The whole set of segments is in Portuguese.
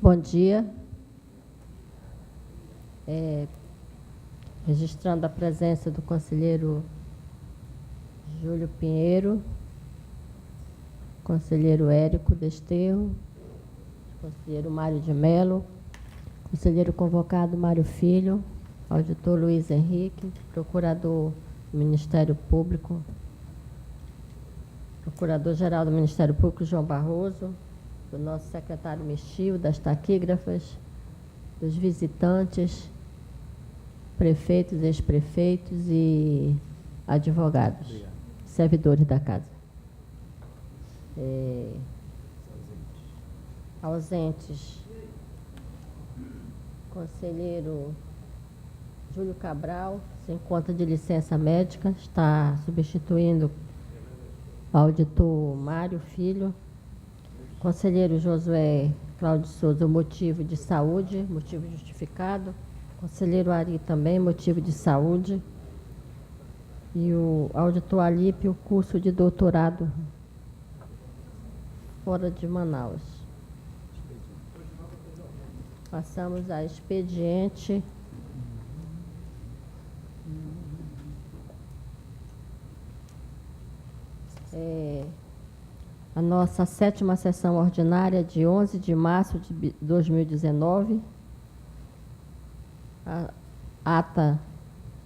Bom dia. Registrando a presença do conselheiro Júlio Pinheiro, conselheiro Érico Desterro, conselheiro Mário de Mello, conselheiro convocado Mário Filho, auditor Luiz Henrique, procurador do Ministério Público, procurador-geral do Ministério Público João Barroso, do nosso secretário Michio, das taquígrafas, dos visitantes, prefeitos, ex-prefeitos e advogados, servidores da casa. Ausentes, conselheiro Júlio Cabral, sem conta de licença médica, está substituindo o auditor Mário Filho. Conselheiro Josué Cláudio Souza, motivo de saúde, motivo justificado. Conselheiro Ari também, motivo de saúde. E o auditor Alípio, curso de doutorado fora de Manaus. Passamos a expediente. A nossa 7ª sessão ordinária de 11 de março de 2019. A ata,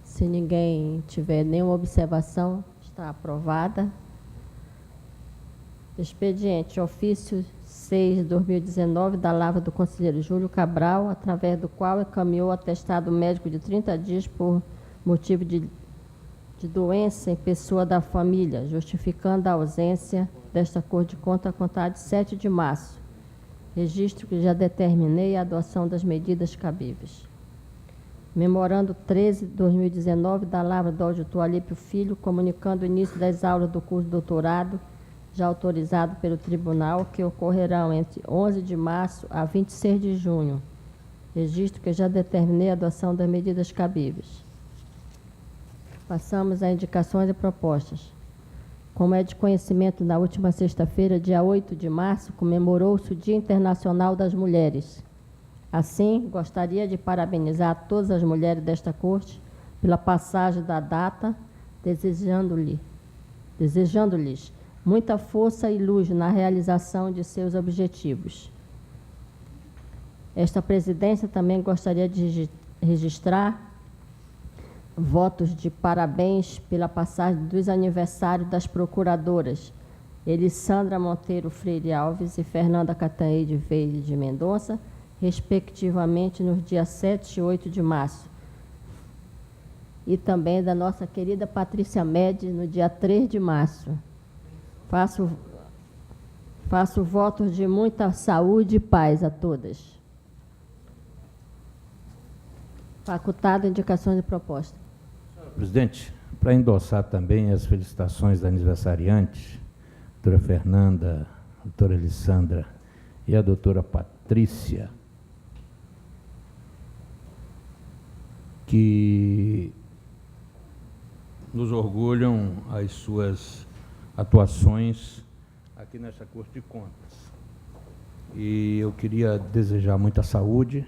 se ninguém tiver nenhuma observação, está aprovada. Expediente, ofício 6 de 2019, da lavra do conselheiro Júlio Cabral, através do qual encaminhou atestado médico de 30 dias por motivo de doença em pessoa da família, justificando a ausência desta cor de conta a contar de 7 de março. Registro que já determinei a adoção das medidas cabíveis. Memorando 13 de 2019, da lavra do auditor Alípio Filho, comunicando o início das aulas do curso de doutorado, já autorizado pelo tribunal, que ocorrerão entre 11 de março a 26 de junho. Registro que já determinei a adoção das medidas cabíveis. Passamos a indicações e propostas. Como é de conhecimento, na última sexta-feira, dia 8 de março, comemorou-se o Dia Internacional das Mulheres. Assim, gostaria de parabenizar todas as mulheres desta corte pela passagem da data, desejando-lhes muita força e luz na realização de seus objetivos. Esta presidência também gostaria de registrar votos de parabéns pela passagem dos aniversários das procuradoras Elissandra Monteiro Freire Alves e Fernanda Catanhede Veire de Mendonça, respectivamente nos dias 7 e 8 de março. E também da nossa querida Patrícia Medi, no dia 3 de março. Faço votos de muita saúde e paz a todas. Facultado, indicações e propostas. Senhora presidente, para endossar também as felicitações da aniversariante, doutora Fernanda, doutora Elissandra e a doutora Patrícia, que nos orgulham as suas atuações aqui nessa Corte de Contas. E eu queria desejar muita saúde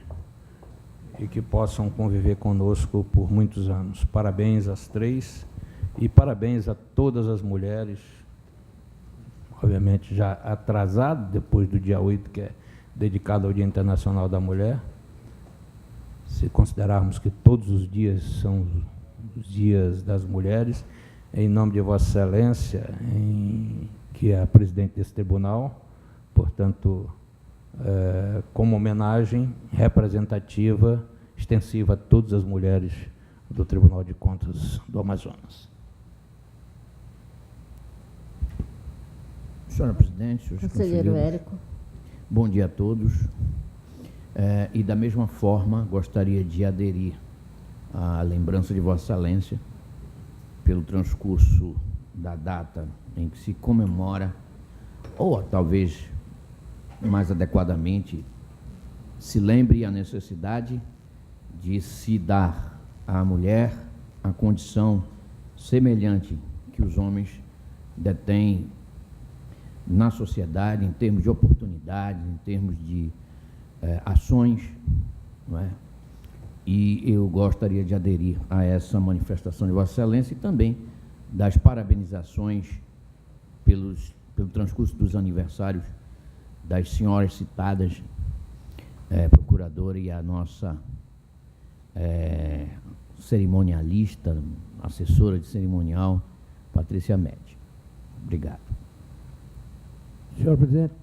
e que possam conviver conosco por muitos anos. Parabéns às três e parabéns a todas as mulheres, obviamente já atrasado, depois do dia 8, que é dedicado ao Dia Internacional da Mulher. Se considerarmos que todos os dias são os dias das mulheres, em nome de Vossa Excelência, que é a presidente desse tribunal, portanto, como homenagem representativa, extensiva a todas as mulheres do Tribunal de Contas do Amazonas. Senhora presidente, senhores Conselheiro Érico. Bom dia a todos. E da mesma forma, gostaria de aderir à lembrança de Vossa Excelência pelo transcurso da data em que se comemora, ou talvez mais adequadamente, se lembre a necessidade de se dar à mulher a condição semelhante que os homens detêm na sociedade, em termos de oportunidade, em termos de ações, não é? E eu gostaria de aderir a essa manifestação de Vossa Excelência e também das parabenizações pelo transcurso dos aniversários das senhoras citadas, procuradora e a nossa cerimonialista, assessora de cerimonial, Patrícia Médici. Obrigado. Senhor presidente,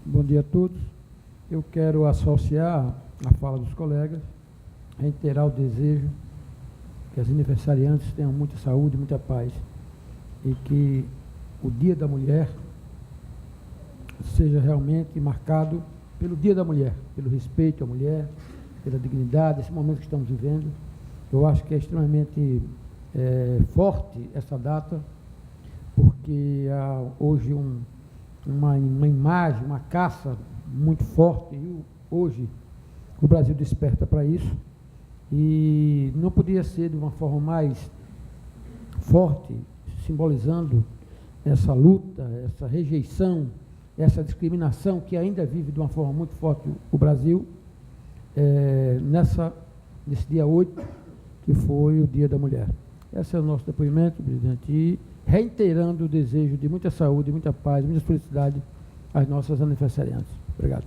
bom dia a todos. Eu quero associar a fala dos colegas, reiterar o desejo que as aniversariantes tenham muita saúde, muita paz e que o Dia da Mulher seja realmente marcado pelo Dia da Mulher, pelo respeito à mulher, pela dignidade, esse momento que estamos vivendo. Eu acho que é extremamente forte essa data, porque há hoje uma imagem, uma caça muito forte, e hoje o Brasil desperta para isso, e não podia ser de uma forma mais forte, simbolizando essa luta, essa rejeição, essa discriminação que ainda vive de uma forma muito forte o Brasil, nesse dia 8, que foi o Dia da Mulher. Esse é o nosso depoimento, presidente, e reiterando o desejo de muita saúde, muita paz, muita felicidade às nossas aniversariantes. Obrigado.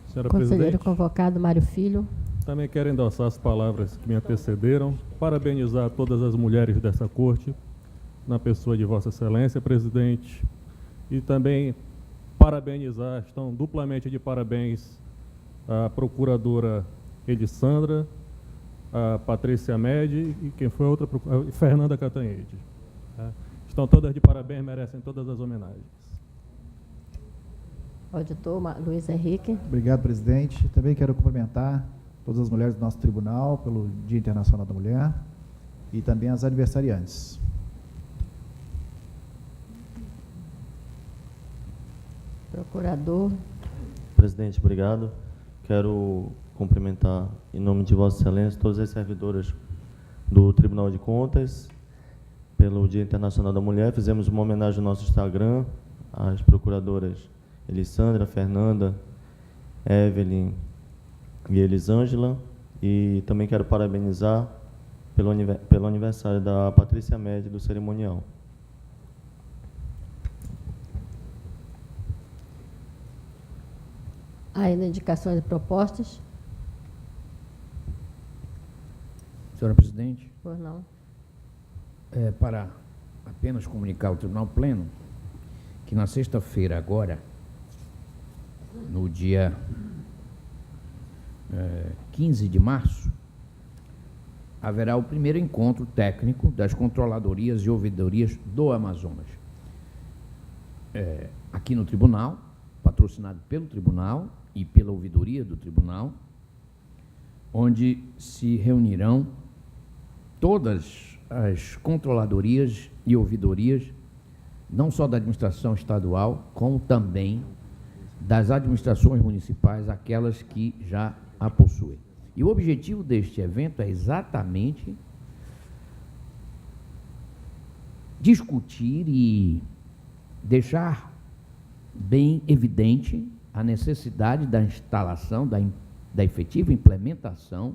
Senhora Conselheiro Presidente, convocado, Mário Filho. também quero endossar as palavras que me antecederam, parabenizar todas as mulheres dessa corte, na pessoa de Vossa Excelência, presidente, e também parabenizar, estão duplamente de parabéns, a procuradora Elisandra, a Patrícia Médici e quem foi a outra, Fernanda Catanhede. Estão todas de parabéns, merecem todas as homenagens. Auditor Luiz Henrique. Obrigado, presidente. Também quero cumprimentar todas as mulheres do nosso tribunal pelo Dia Internacional da Mulher e também as aniversariantes. Procurador. Presidente, obrigado. Quero cumprimentar, em nome de Vossa Excelência, todas as servidoras do Tribunal de Contas pelo Dia Internacional da Mulher. Fizemos uma homenagem no nosso Instagram às procuradoras Elisandra, Fernanda, Evelyn e Elisângela. E também quero parabenizar pelo aniversário da Patrícia Médici do cerimonial. Ainda indicações e propostas? Senhora presidente, Por não. para apenas comunicar ao Tribunal Pleno que na sexta-feira agora, no dia 15 de março, haverá o primeiro encontro técnico das controladorias e ouvidorias do Amazonas. Aqui no Tribunal, patrocinado pelo Tribunal e pela ouvidoria do Tribunal, onde se reunirão todas as controladorias e ouvidorias, não só da administração estadual, como também das administrações municipais, aquelas que já a possuem. E o objetivo deste evento é exatamente discutir e deixar bem evidente a necessidade da instalação, da efetiva implementação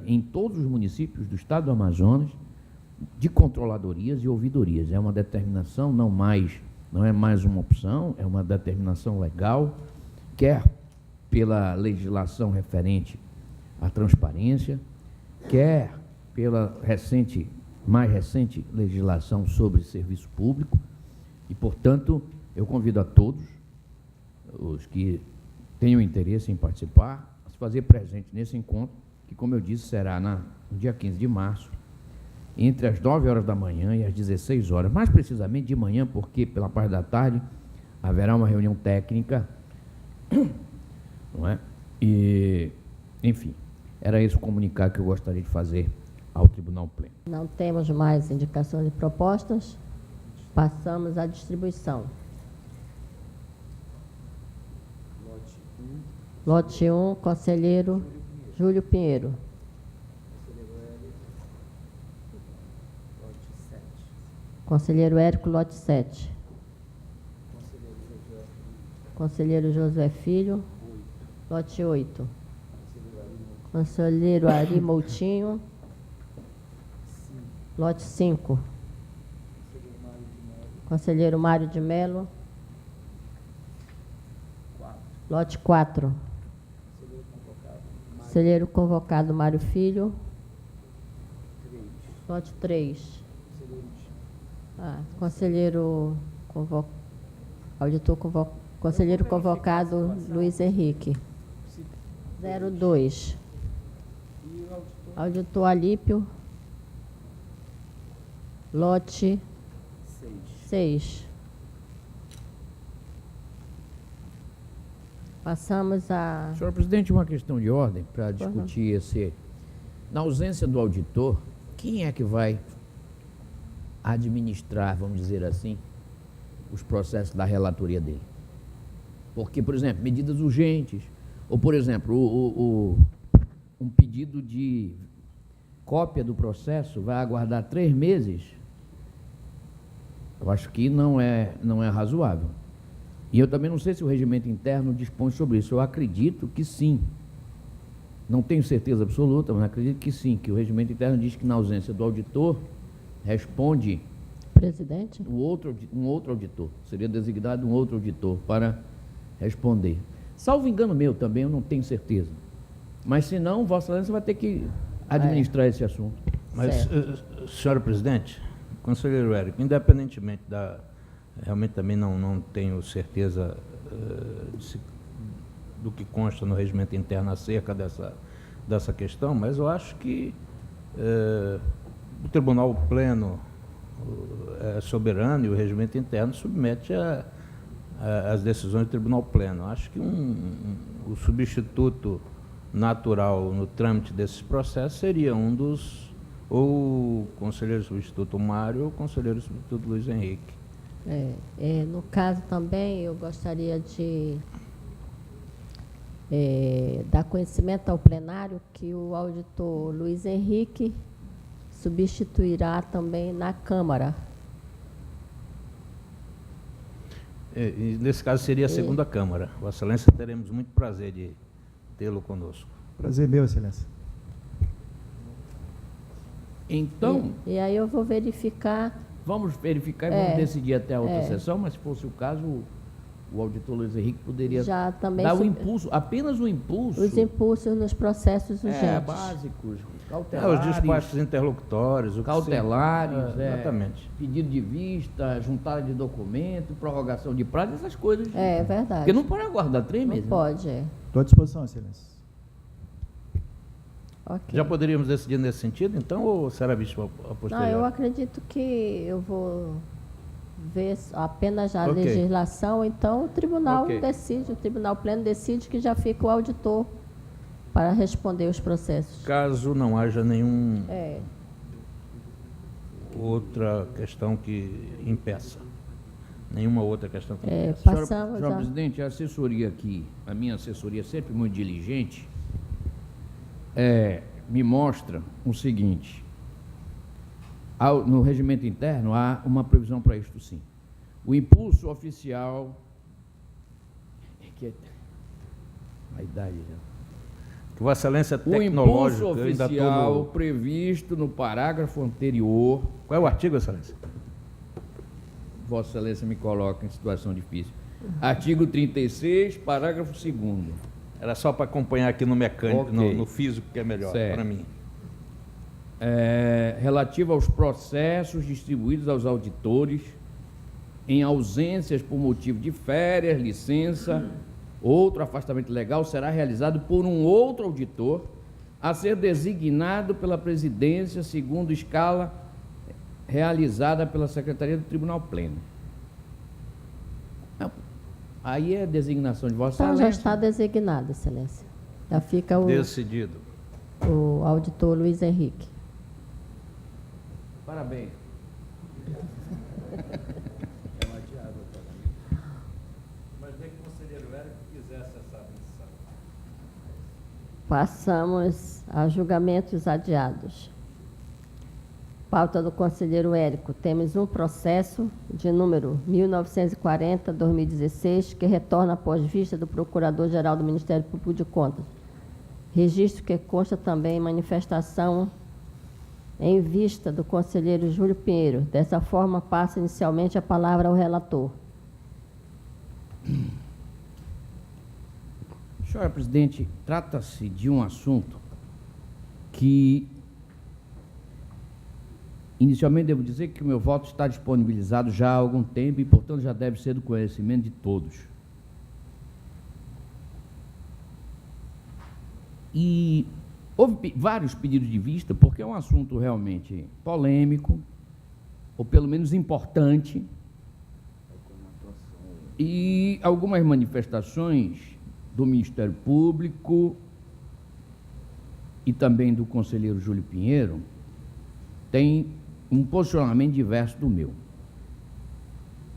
em todos os municípios do estado do Amazonas, de controladorias e ouvidorias. É uma determinação, não é mais uma opção, é uma determinação legal, quer pela legislação referente à transparência, quer pela mais recente legislação sobre serviço público, e, portanto, eu convido a todos os que tenham interesse em participar, a se fazer presente nesse encontro, que, como eu disse, será no dia 15 de março, entre as 9 horas da manhã e as 16 horas, mais precisamente de manhã, porque pela parte da tarde haverá uma reunião técnica, não é? E, enfim, era esse o comunicado que eu gostaria de fazer ao Tribunal Pleno. Não temos mais indicações e propostas. Passamos à distribuição. Lote 1, conselheiro Júlio Pinheiro. Conselheiro Érico, lote 7. Conselheiro Josué Filho. Lote 8. Conselheiro Ari Moutinho. Lote 5. Conselheiro Mário de Mello. Lote 4. Conselheiro convocado Mário Filho. Lote 3. Conselheiro Conselheiro convocado Luiz Henrique. 02. Auditor Alípio. Lote 6. Passamos a... Senhor presidente, uma questão de ordem para discutir esse... Na ausência do auditor, quem é que vai administrar, vamos dizer assim, os processos da relatoria dele? Porque, por exemplo, medidas urgentes, ou, por exemplo, um pedido de cópia do processo vai aguardar 3 meses. Eu acho que não é razoável. E eu também não sei se o regimento interno dispõe sobre isso. Eu acredito que sim. Não tenho certeza absoluta, mas acredito que sim, que o regimento interno diz que na ausência do auditor, responde Presidente? um outro auditor. Seria designado um outro auditor para responder. Salvo engano meu também, eu não tenho certeza. Mas se não, Vossa Excelência vai ter que administrar esse assunto. Mas, senhora presidente, conselheiro Érico, independentemente realmente também não tenho certeza do que consta no regimento interno acerca dessa questão, mas eu acho que o Tribunal Pleno é soberano e o regimento interno submete as decisões do Tribunal Pleno. Acho que o substituto natural no trâmite desses processos seria ou o conselheiro substituto Mário ou o conselheiro substituto Luiz Henrique. No caso também, eu gostaria de dar conhecimento ao plenário que o auditor Luiz Henrique substituirá também na Câmara. E nesse caso seria a segunda Câmara. Vossa Excelência, teremos muito prazer de tê-lo conosco. Prazer meu, Excelência. Então, E aí eu vou verificar. vamos verificar e vamos decidir até a outra sessão, mas se fosse o caso, o auditor Luiz Henrique poderia Já também dar o impulso, apenas o impulso. os impulsos nos processos urgentes. Básicos, cautelares. Os despachos interlocutórios. Cautelares, exatamente. Pedido de vista, juntada de documento, prorrogação de prazo, essas coisas. É verdade. Porque não pode aguardar 3 Não meses. né? pode, Estou à disposição, Excelência. Ok. Já poderíamos decidir nesse sentido, então, ou será visto a posteriori? Não, eu acredito que eu vou ver apenas a Ok. legislação, então o tribunal Ok. decide, o Tribunal Pleno decide que já fica o auditor para responder os processos. Caso não haja nenhuma É, outra questão que impeça. Nenhuma outra questão que impeça. passamos Senhor a... presidente, a assessoria aqui, a minha assessoria sempre muito diligente, me mostra o seguinte: no regimento interno há uma previsão para isto sim. O impulso oficial, a idade já. Que Vossa Excelência O impulso tecnológico, eu ainda estou oficial no... previsto no parágrafo anterior, Qual é o artigo, Excelência? Vossa Excelência me coloca em situação difícil. Artigo 36, parágrafo 2º. Era só para acompanhar aqui no mecânico, Ok. no físico, que é melhor Certo. para mim. Relativo aos processos distribuídos aos auditores em ausências por motivo de férias, licença, outro afastamento legal, será realizado por um outro auditor a ser designado pela presidência segundo escala realizada pela Secretaria do Tribunal Pleno. Aí é designação de Vossa Então já Excelência. está designado, Excelência. Já fica Decidido. o auditor Luiz Henrique. Parabéns. Mas bem que o conselheiro Érico quisesse essa missão. Passamos a julgamentos adiados. Pauta do conselheiro Érico. Temos um processo de número 1940-2016, que retorna após vista do Procurador-Geral do Ministério Público de Contas. Registro que consta também em manifestação em vista do conselheiro Júlio Pinheiro. Dessa forma, passa inicialmente a palavra ao relator. Senhora presidente, trata-se de um assunto que, inicialmente, devo dizer que o meu voto está disponibilizado já há algum tempo e, portanto, já deve ser do conhecimento de todos. E houve vários pedidos de vista, porque é um assunto realmente polêmico, ou pelo menos importante, e algumas manifestações do Ministério Público e também do conselheiro Júlio Pinheiro têm um posicionamento diverso do meu.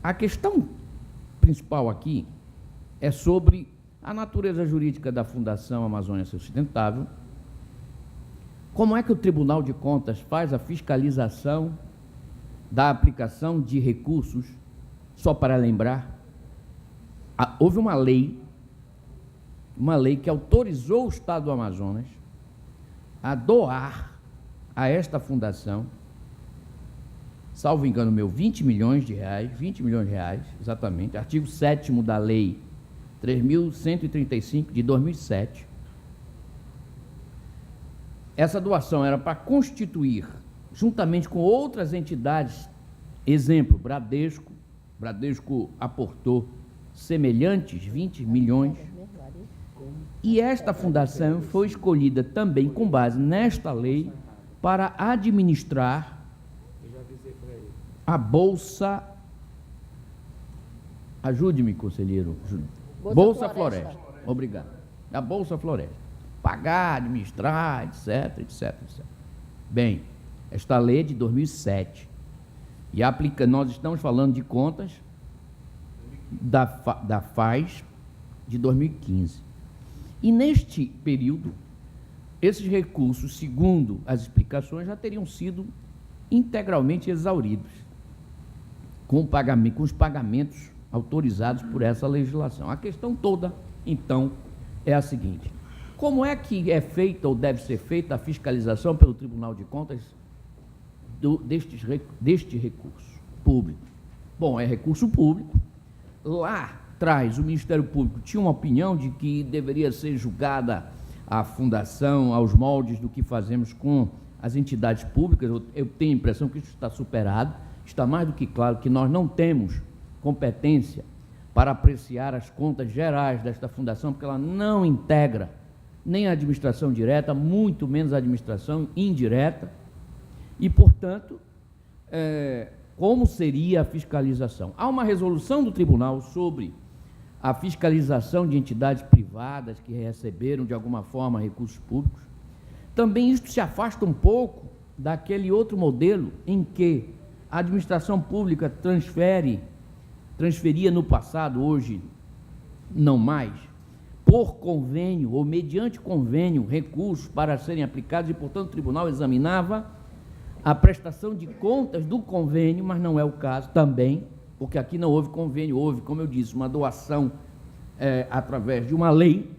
A questão principal aqui é sobre a natureza jurídica da Fundação Amazônia Sustentável. Como é que o Tribunal de Contas faz a fiscalização da aplicação de recursos? Só para lembrar, houve uma lei que autorizou o Estado do Amazonas a doar a esta fundação, salvo engano meu, 20 milhões de reais, exatamente, artigo 7º da Lei 3.135 de 2007. Essa doação era para constituir, juntamente com outras entidades, exemplo, Bradesco aportou semelhantes 20 milhões, e esta fundação foi escolhida também com base nesta lei para administrar a Bolsa, ajude-me, conselheiro, Bolsa Floresta. Obrigado. A Bolsa Floresta. Pagar, administrar, etc, etc, etc. Bem, esta lei é de 2007 e nós estamos falando de contas da FAS de 2015. E neste período, esses recursos, segundo as explicações, já teriam sido integralmente exauridos com os pagamentos autorizados por essa legislação. A questão toda, então, é a seguinte: como é que é feita ou deve ser feita a fiscalização pelo Tribunal de Contas deste recurso público? Bom, é recurso público. Lá atrás, o Ministério Público tinha uma opinião de que deveria ser julgada a fundação aos moldes do que fazemos com as entidades públicas. Eu tenho a impressão que isso está superado. Está mais do que claro que nós não temos competência para apreciar as contas gerais desta fundação, porque ela não integra nem a administração direta, muito menos a administração indireta, e, portanto, como seria a fiscalização? Há uma resolução do tribunal sobre a fiscalização de entidades privadas que receberam, de alguma forma, recursos públicos. Também isto se afasta um pouco daquele outro modelo em que a administração pública transferia no passado, hoje não mais, por convênio ou mediante convênio, recursos para serem aplicados e, portanto, o tribunal examinava a prestação de contas do convênio, mas não é o caso também, porque aqui não houve convênio, houve, como eu disse, uma doação através de uma lei.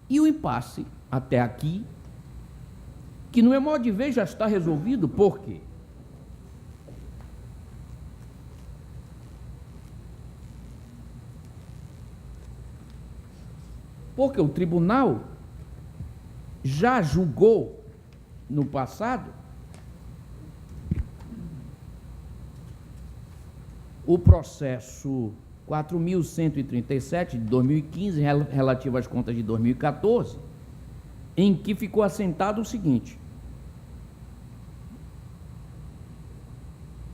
E o impasse até aqui, que no meu modo de ver já está resolvido. Por quê? Porque o tribunal já julgou no passado o processo 4.137 de 2015, relativo às contas de 2014, em que ficou assentado o seguinte: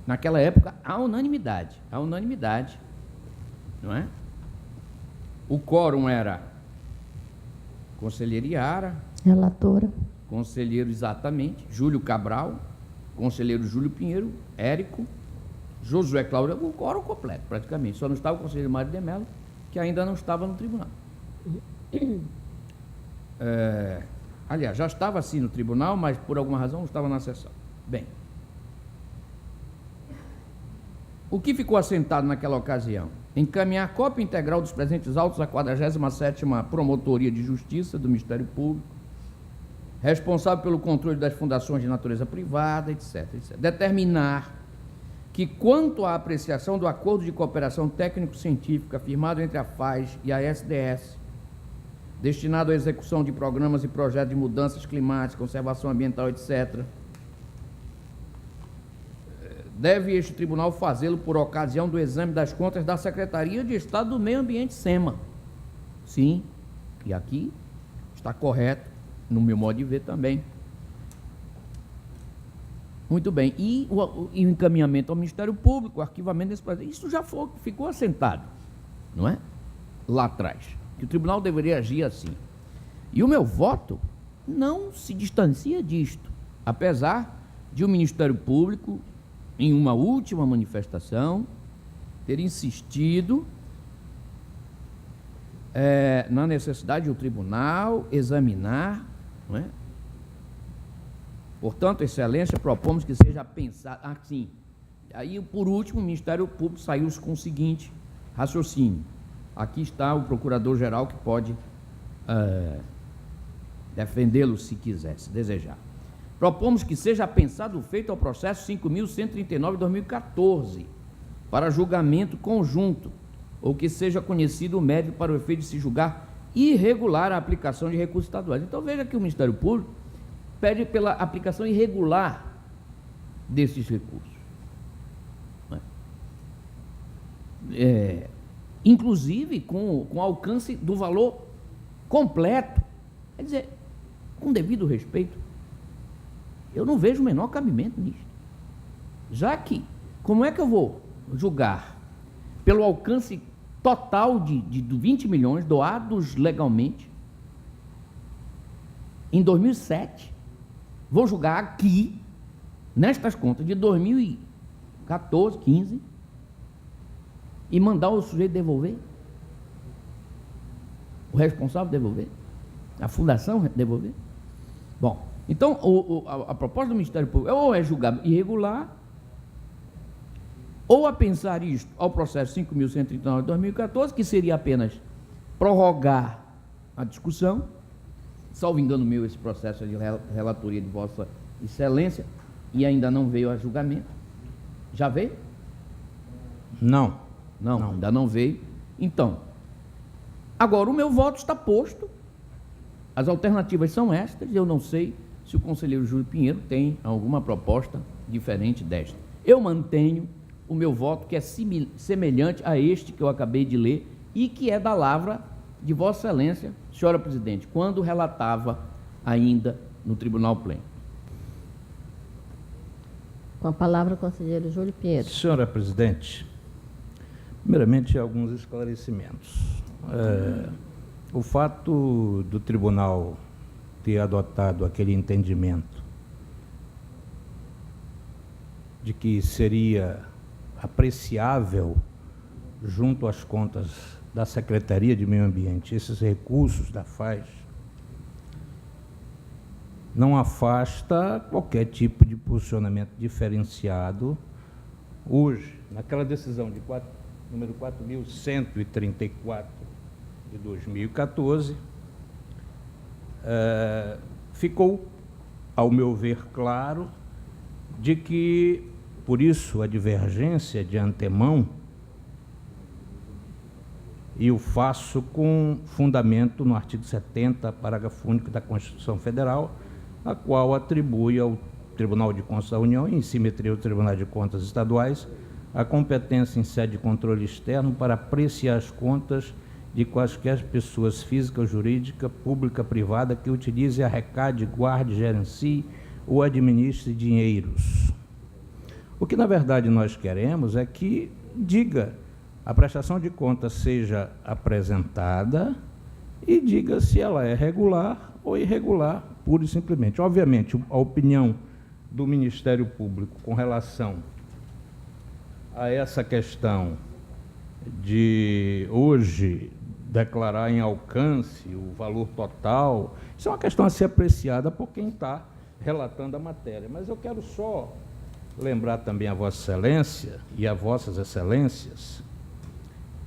naquela época, a unanimidade, não é? O quórum era conselheira Iara, Relatora. conselheiro exatamente, Júlio Cabral, conselheiro Júlio Pinheiro, Érico, Josué Cláudio, o quórum completo, praticamente. Só não estava o conselheiro Mário de Mello, que ainda não estava no tribunal. Aliás, já estava assim no tribunal, mas por alguma razão não estava na sessão. Bem, o que ficou assentado naquela ocasião? Encaminhar cópia integral dos presentes autos à 47ª Promotoria de Justiça do Ministério Público, responsável pelo controle das fundações de natureza privada, etc. Determinar que, quanto à apreciação do acordo de cooperação técnico-científica firmado entre a FAES e a SDS, destinado à execução de programas e projetos de mudanças climáticas, conservação ambiental, etc., deve este tribunal fazê-lo por ocasião do exame das contas da Secretaria de Estado do Meio Ambiente, SEMA. Sim, e aqui está correto, no meu modo de ver também. Muito bem. E o encaminhamento ao Ministério Público, o arquivamento desse processo, isso já ficou assentado, não é? Lá atrás. Que o tribunal deveria agir assim. E o meu voto não se distancia disto, apesar de o Ministério Público, em uma última manifestação, ter insistido na necessidade de o tribunal examinar, não é? Portanto, Excelência, propomos que seja pensado assim. Aí, por último, o Ministério Público saiu com o seguinte raciocínio. Aqui está o Procurador-Geral que pode defendê-lo se quiser, se desejar. Propomos que seja pensado o feito ao processo 5.139/2014 para julgamento conjunto, ou que seja conhecido o mérito para o efeito de se julgar irregular a aplicação de recursos estaduais. Então, veja que o Ministério Público pede pela aplicação irregular desses recursos. Inclusive com alcance do valor completo. Quer dizer, com devido respeito, eu não vejo o menor cabimento nisso. Já que, como é que eu vou julgar pelo alcance total de 20 milhões doados legalmente em 2007, vou julgar aqui, nestas contas de 2014, 15, e mandar o sujeito devolver? O responsável devolver? A fundação devolver? Bom, então a proposta do Ministério Público ou é julgar irregular, ou a pensar isto ao processo 5.139 de 2014, que seria apenas prorrogar a discussão. Salvo engano meu, esse processo de relatoria de Vossa Excelência, e ainda não veio a julgamento. Já veio? Não. Não, ainda não veio. Então, agora o meu voto está posto. As alternativas são estas. Eu não sei se o conselheiro Júlio Pinheiro tem alguma proposta diferente desta. Eu mantenho o meu voto, que é semelhante a este que eu acabei de ler e que é da lavra de Vossa Excelência, senhora presidente, quando relatava ainda no Tribunal Pleno. Com a palavra o conselheiro Júlio Pinheiro. Senhora presidente, primeiramente alguns esclarecimentos. O fato do tribunal ter adotado aquele entendimento de que seria apreciável, junto às contas da Secretaria de Meio Ambiente, esses recursos da FAES, não afasta qualquer tipo de posicionamento diferenciado hoje, naquela decisão de número 4.134 de 2014, ficou, ao meu ver, claro de que, por isso, a divergência de antemão, e o faço com fundamento no artigo 70, parágrafo único da Constituição Federal, a qual atribui ao Tribunal de Contas da União, em simetria ao Tribunal de Contas Estaduais, a competência em sede de controle externo para apreciar as contas de quaisquer pessoas física ou jurídica, pública, privada, que utilize, arrecade, guarde, gerencie ou administre dinheiros. O que, na verdade, nós queremos é que diga, a prestação de contas seja apresentada e diga se ela é regular ou irregular, pura e simplesmente. Obviamente, a opinião do Ministério Público com relação a essa questão de hoje declarar em alcance o valor total, isso é uma questão a ser apreciada por quem está relatando a matéria. Mas eu quero só lembrar também a Vossa Excelência e a Vossas Excelências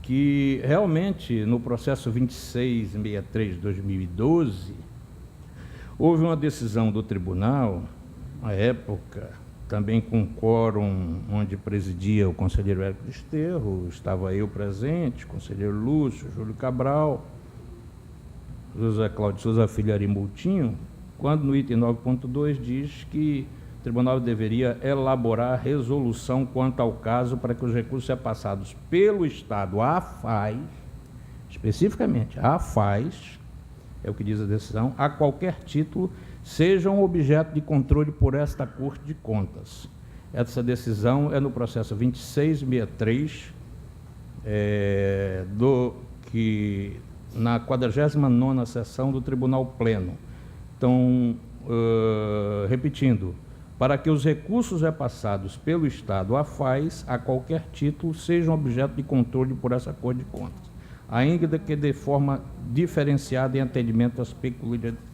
que realmente no processo 2663 de 2012 houve uma decisão do tribunal, à época, também com quórum onde presidia o conselheiro Érico Desterro, estava eu presente, conselheiro Lúcio, Júlio Cabral, José Cláudio Souza Filho Arimoutinho, quando no item 9.2 diz que o tribunal deveria elaborar resolução quanto ao caso para que os recursos repassados pelo Estado à FAS, especificamente à FAS, é o que diz a decisão, a qualquer título, sejam objeto de controle por esta Corte de Contas. Essa decisão é no processo 2663, que na 49ª sessão do Tribunal Pleno. Então, repetindo, para que os recursos repassados pelo Estado à FAS, a qualquer título, sejam objeto de controle por essa Corte de Contas, ainda que de forma diferenciada em atendimento às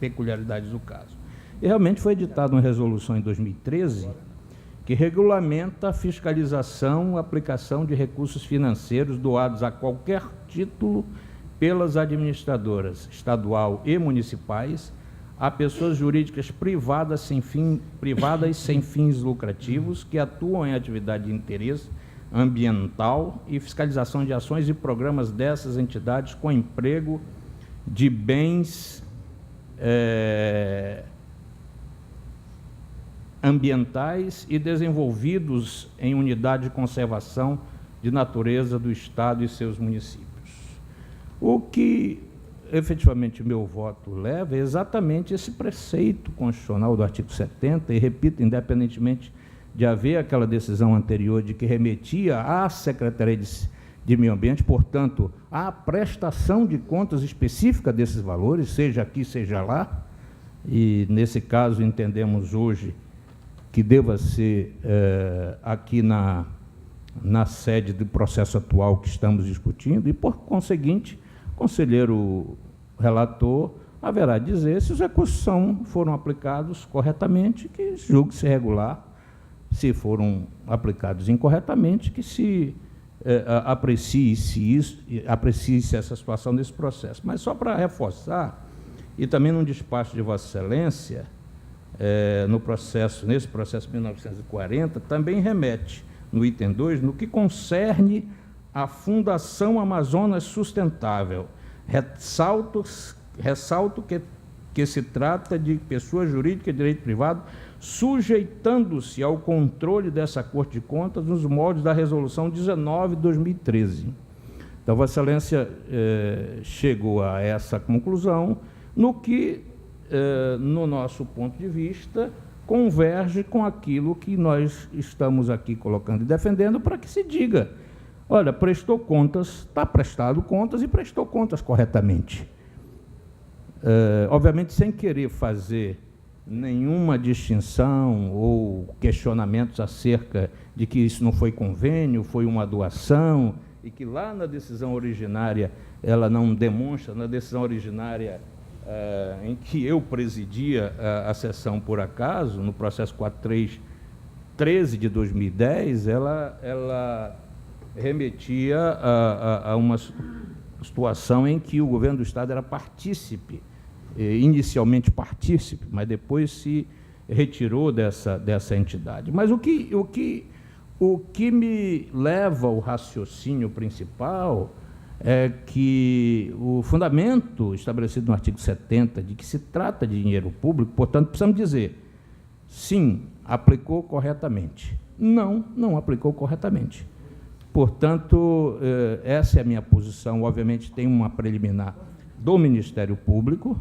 peculiaridades do caso. E realmente foi editada uma resolução em 2013 que regulamenta a fiscalização e aplicação de recursos financeiros doados a qualquer título pelas administradoras estadual e municipais a pessoas jurídicas privadas sem fins lucrativos que atuam em atividade de interesse ambiental e fiscalização de ações e programas dessas entidades com emprego de bens ambientais e desenvolvidos em unidade de conservação de natureza do Estado e seus municípios. O que efetivamente meu voto leva é exatamente esse preceito constitucional do artigo 70, e repito, independentemente de haver aquela decisão anterior de que remetia à Secretaria de Meio Ambiente, portanto, à prestação de contas específica desses valores, seja aqui, seja lá, e nesse caso entendemos hoje que deva ser aqui na sede do processo atual que estamos discutindo, e, por conseguinte, o conselheiro relator haverá de dizer se os recursos foram aplicados corretamente, que julgue-se regular. Se foram aplicados incorretamente, que se aprecie-se essa situação desse processo. Mas só para reforçar, e também num despacho de Vossa Excelência, nesse processo 1940, também remete, no item 2, no que concerne à Fundação Amazonas Sustentável. Ressalto que se trata de pessoa jurídica de direito privado, sujeitando-se ao controle dessa Corte de Contas nos moldes da Resolução 19 de 2013. Então, Vossa Excelência chegou a essa conclusão, no que, no nosso ponto de vista, converge com aquilo que nós estamos aqui colocando e defendendo, para que se diga, olha, prestou contas, está prestado contas e prestou contas corretamente. Obviamente, sem querer fazer nenhuma distinção ou questionamentos acerca de que isso não foi convênio, foi uma doação, e que lá na decisão originária ela não demonstra, na decisão originária em que eu presidia a sessão por acaso, no processo 4313 de 2010, ela remetia a uma situação em que o governo do Estado era partícipe, inicialmente partícipe, mas depois se retirou dessa entidade. Mas o que me leva ao raciocínio principal é que o fundamento estabelecido no artigo 70, de que se trata de dinheiro público, portanto, precisamos dizer, sim, aplicou corretamente. Não aplicou corretamente. Portanto, essa é a minha posição. Obviamente, tem uma preliminar do Ministério Público,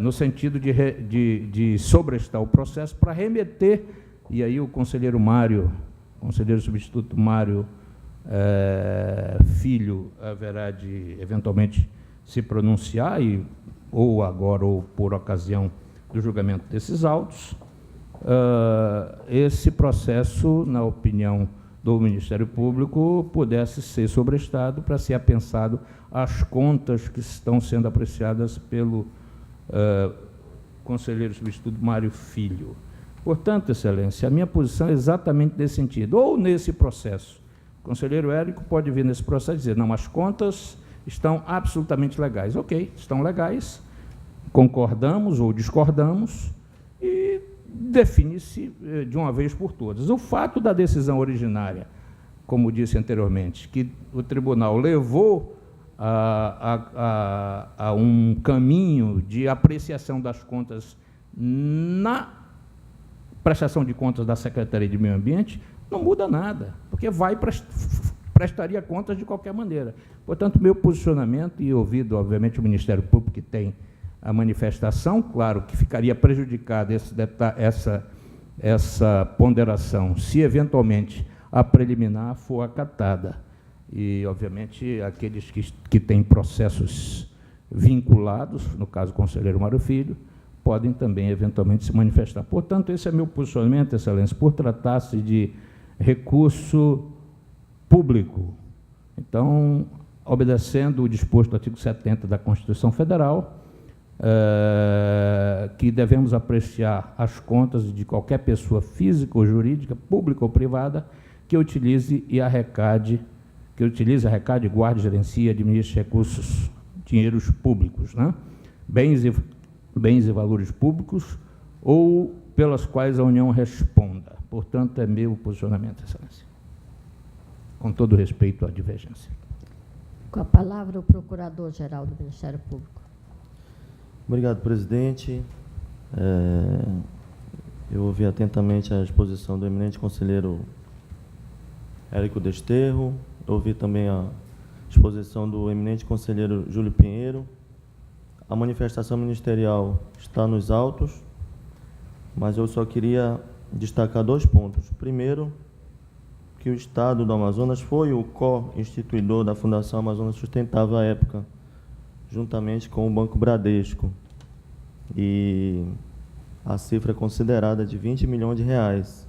no sentido de sobrestar o processo para remeter, e aí o conselheiro substituto Mário Filho haverá de, eventualmente, se pronunciar, ou agora ou por ocasião do julgamento desses autos. Esse processo, na opinião do Ministério Público, pudesse ser sobrestado para ser apensado às contas que estão sendo apreciadas pelo conselheiro substituto Mário Filho. Portanto, Excelência, a minha posição é exatamente nesse sentido. Ou nesse processo, o conselheiro Érico pode vir nesse processo e dizer, não, as contas estão absolutamente legais. Ok, estão legais, concordamos ou discordamos e define-se de uma vez por todas. O fato da decisão originária, como disse anteriormente, que o tribunal levou a um caminho de apreciação das contas na prestação de contas da Secretaria de Meio Ambiente, não muda nada, porque prestaria contas de qualquer maneira. Portanto, meu posicionamento, e ouvido, obviamente, o Ministério Público, que tem a manifestação, claro que ficaria prejudicada essa ponderação, se eventualmente a preliminar for acatada. E, obviamente, aqueles que têm processos vinculados, no caso o conselheiro Mário Filho, podem também, eventualmente, se manifestar. Portanto, esse é meu posicionamento, Excelência, por tratar-se de recurso público. Então, obedecendo o disposto do artigo 70 da Constituição Federal, que devemos apreciar as contas de qualquer pessoa física ou jurídica, pública ou privada, que utilize e arrecade, guarde, gerencie e administre recursos, dinheiros públicos, né? Bens e valores públicos, ou pelas quais a União responda. Portanto, é meu posicionamento, Excelência. Com todo respeito à divergência. Com a palavra, o Procurador-Geral do Ministério Público. Obrigado, presidente. Eu ouvi atentamente a exposição do eminente conselheiro Érico Desterro, ouvi também a exposição do eminente conselheiro Júlio Pinheiro. A manifestação ministerial está nos autos, mas eu só queria destacar 2 pontos. Primeiro, que o Estado do Amazonas foi o co-instituidor da Fundação Amazonas Sustentável à época, juntamente com o Banco Bradesco, e a cifra considerada de R$20 milhões.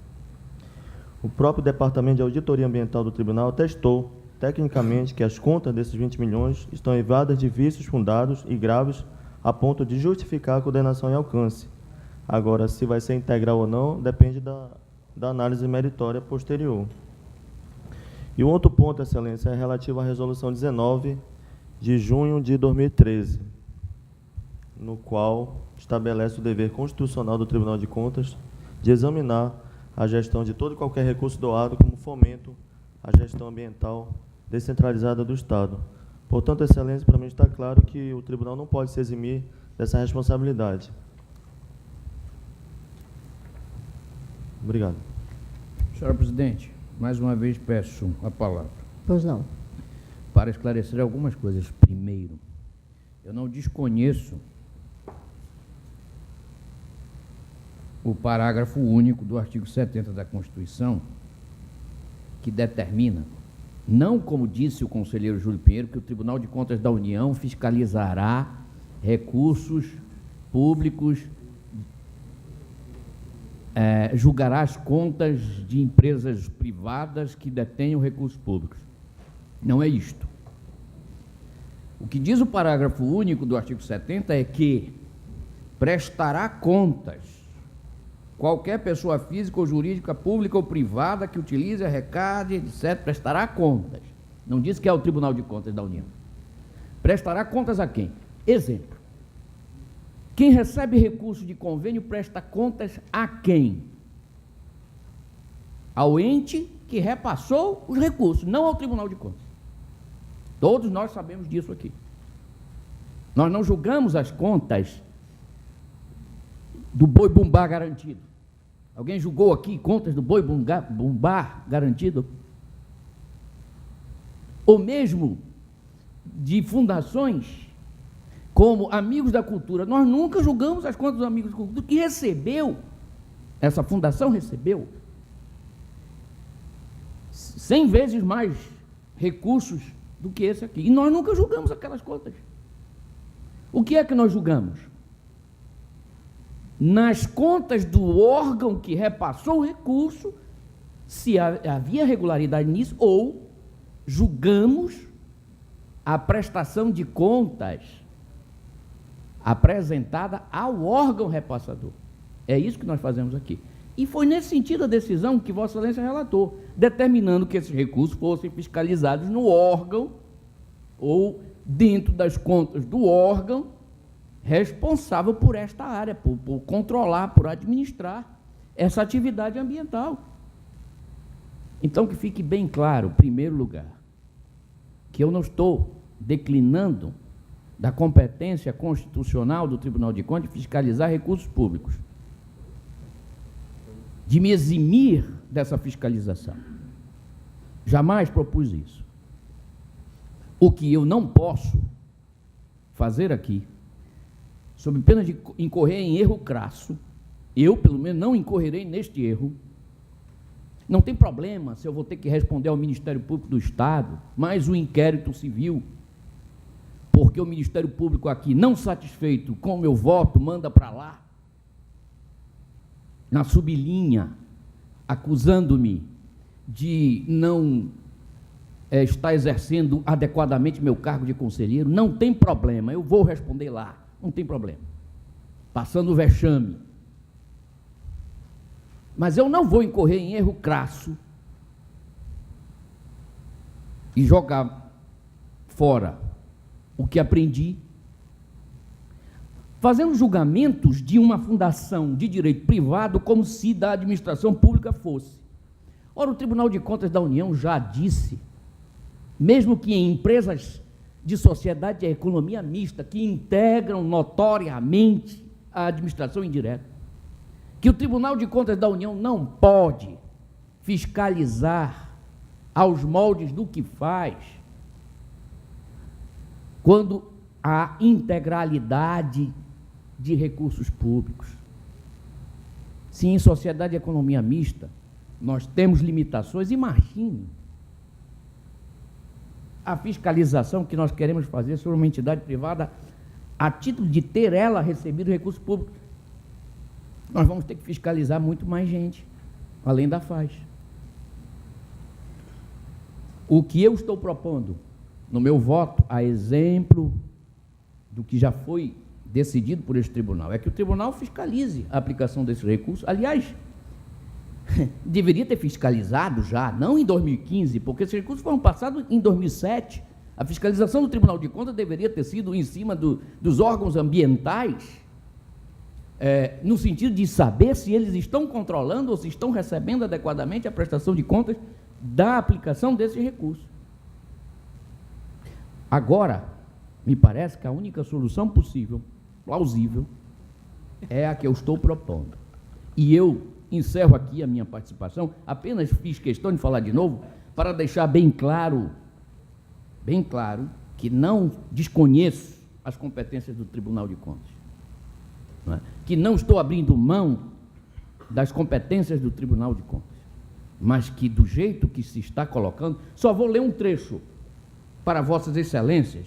O próprio Departamento de Auditoria Ambiental do Tribunal atestou, tecnicamente, que as contas desses 20 milhões estão evadas de vícios fundados e graves a ponto de justificar a condenação em alcance. Agora, se vai ser integral ou não, depende da análise meritória posterior. E um outro ponto, Excelência, é relativo à Resolução 19, de junho de 2013, no qual estabelece o dever constitucional do Tribunal de Contas de examinar a gestão de todo e qualquer recurso doado como fomento à gestão ambiental descentralizada do Estado. Portanto, Excelência, para mim está claro que o Tribunal não pode se eximir dessa responsabilidade. Obrigado. Senhora presidente, mais uma vez peço a palavra. Pois não. Para esclarecer algumas coisas. Primeiro, eu não desconheço o parágrafo único do artigo 70 da Constituição, que determina, não como disse o conselheiro Júlio Pinheiro, que o Tribunal de Contas da União fiscalizará recursos públicos, julgará as contas de empresas privadas que detenham recursos públicos. Não é isto. O que diz o parágrafo único do artigo 70 é que prestará contas qualquer pessoa física ou jurídica, pública ou privada que utilize, arrecade, etc., prestará contas. Não diz que é o Tribunal de Contas da União. Prestará contas a quem? Exemplo. Quem recebe recurso de convênio presta contas a quem? Ao ente que repassou os recursos, não ao Tribunal de Contas. Todos nós sabemos disso aqui. Nós não julgamos as contas do boi bumbá garantido. Alguém julgou aqui contas do boi bumbá garantido? Ou mesmo de fundações como Amigos da Cultura. Nós nunca julgamos as contas dos Amigos da Cultura, que recebeu, essa fundação recebeu 100 vezes mais recursos do que esse aqui. E nós nunca julgamos aquelas contas. O que é que nós julgamos? Nas contas do órgão que repassou o recurso, se havia regularidade nisso, ou julgamos a prestação de contas apresentada ao órgão repassador. É isso que nós fazemos aqui. E foi nesse sentido a decisão que Vossa Excelência relatou, determinando que esses recursos fossem fiscalizados no órgão ou dentro das contas do órgão responsável por esta área, por controlar, por administrar essa atividade ambiental. Então, que fique bem claro, em primeiro lugar, que eu não estou declinando da competência constitucional do Tribunal de Contas de fiscalizar recursos públicos, de me eximir dessa fiscalização. Jamais propus isso. O que eu não posso fazer aqui, sob pena de incorrer em erro crasso, eu, pelo menos, não incorrerei neste erro. Não tem problema se eu vou ter que responder ao Ministério Público do Estado, mais um inquérito civil, porque o Ministério Público aqui, não satisfeito com o meu voto, manda para lá, na sublinha, acusando-me de não estar exercendo adequadamente meu cargo de conselheiro. Não tem problema, eu vou responder lá, não tem problema. Passando o vexame. Mas eu não vou incorrer em erro crasso e jogar fora o que aprendi, fazendo julgamentos de uma fundação de direito privado como se da administração pública fosse. Ora, o Tribunal de Contas da União já disse, mesmo que em empresas de sociedade e economia mista, que integram notoriamente a administração indireta, que o Tribunal de Contas da União não pode fiscalizar aos moldes do que faz quando há integralidade de recursos públicos. Se em sociedade e economia mista nós temos limitações, imagine a fiscalização que nós queremos fazer sobre uma entidade privada a título de ter ela recebido recursos públicos. Nós vamos ter que fiscalizar muito mais gente, além da FAS. O que eu estou propondo no meu voto, a exemplo do que já foi decidido por este tribunal, é que o tribunal fiscalize a aplicação desses recursos. Aliás, deveria ter fiscalizado já, não em 2015, porque esses recursos foram passados em 2007. A fiscalização do Tribunal de Contas deveria ter sido em cima dos órgãos ambientais, no sentido de saber se eles estão controlando ou se estão recebendo adequadamente a prestação de contas da aplicação desses recursos. Agora, me parece que a única solução possível, plausível, é a que eu estou propondo. E eu encerro aqui a minha participação, apenas fiz questão de falar de novo, para deixar bem claro, que não desconheço as competências do Tribunal de Contas, não é? Que não estou abrindo mão das competências do Tribunal de Contas, mas que do jeito que se está colocando, só vou ler um trecho para Vossas Excelências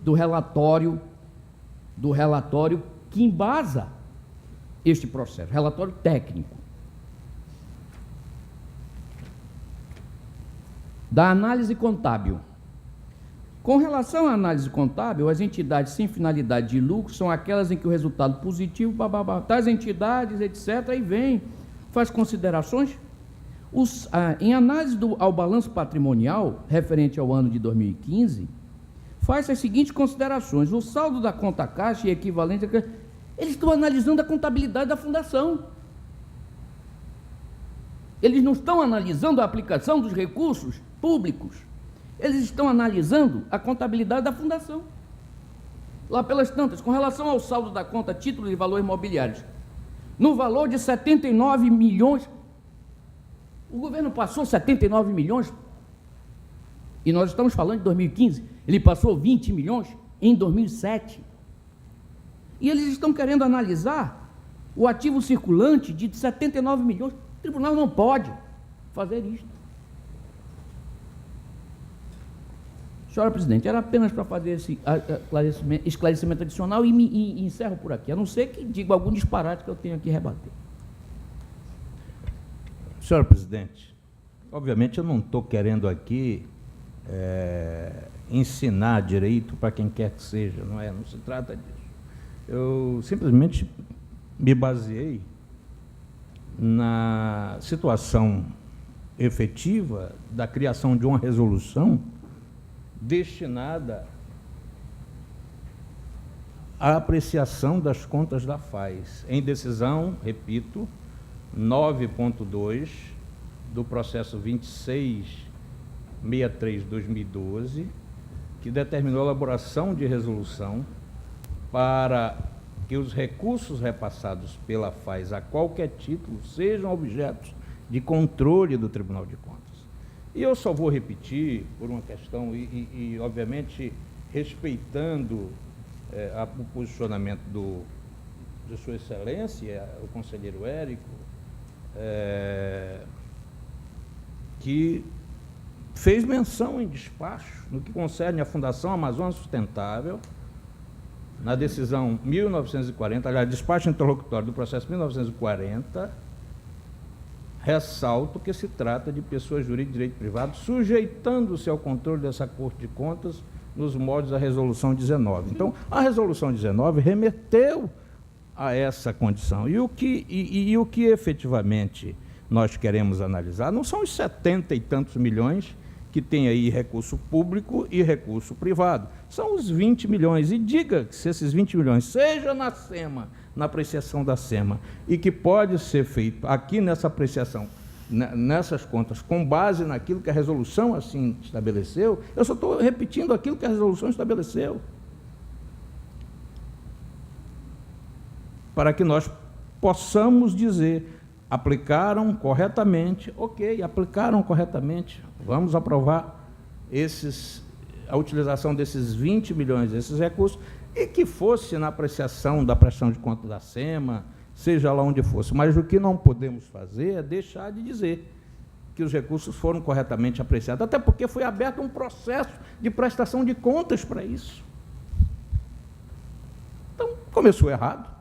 do relatório que embasa este processo, relatório técnico da análise contábil. Com relação à análise contábil, as entidades sem finalidade de lucro são aquelas em que o resultado positivo, tais entidades, etc., e vem, faz considerações. Em análise ao balanço patrimonial, referente ao ano de 2015, faz as seguintes considerações: o saldo da conta caixa e equivalente, eles estão analisando a contabilidade da fundação. Eles não estão analisando a aplicação dos recursos públicos, eles estão analisando a contabilidade da fundação. Lá pelas tantas, com relação ao saldo da conta títulos e valores imobiliários, no valor de 79 milhões, o governo passou 79 milhões, e nós estamos falando de 2015, ele passou 20 milhões em 2007. E eles estão querendo analisar o ativo circulante de 79 milhões. O tribunal não pode fazer isto. Senhora Presidente, era apenas para fazer esse esclarecimento adicional e encerro por aqui, a não ser que diga algum disparate que eu tenho aqui a rebater. Senhor Presidente, obviamente eu não estou querendo aqui ensinar direito para quem quer que seja, não se trata disso. Eu simplesmente me baseei na situação efetiva da criação de uma resolução destinada à apreciação das contas da FAES, em decisão, repito, 9.2 do processo 2663/2012, que determinou a elaboração de resolução para que os recursos repassados pela FAES a qualquer título sejam objetos de controle do Tribunal de Contas. E eu só vou repetir por uma questão, obviamente, respeitando o posicionamento de Sua Excelência, o conselheiro Érico, que fez menção em despacho no que concerne à Fundação Amazônia Sustentável, na decisão 1940, aliás, despacho interlocutório do processo 1940, ressalto que se trata de pessoa jurídica de direito privado, sujeitando-se ao controle dessa Corte de Contas nos moldes da Resolução 19. Então, a Resolução 19 remeteu a essa condição. E o que efetivamente nós queremos analisar não são os 70 e tantos milhões que tem aí recurso público e recurso privado. São os 20 milhões. E diga que se esses 20 milhões, seja na SEMA, na apreciação da SEMA, e que pode ser feito aqui nessa apreciação, nessas contas, com base naquilo que a resolução assim estabeleceu, eu só estou repetindo aquilo que a resolução estabeleceu, para que nós possamos dizer: aplicaram corretamente, ok, aplicaram corretamente, vamos aprovar a utilização desses 20 milhões, desses recursos, e que fosse na apreciação da prestação de contas da SEMA, seja lá onde fosse. Mas o que não podemos fazer é deixar de dizer que os recursos foram corretamente apreciados, até porque foi aberto um processo de prestação de contas para isso. Então, começou errado.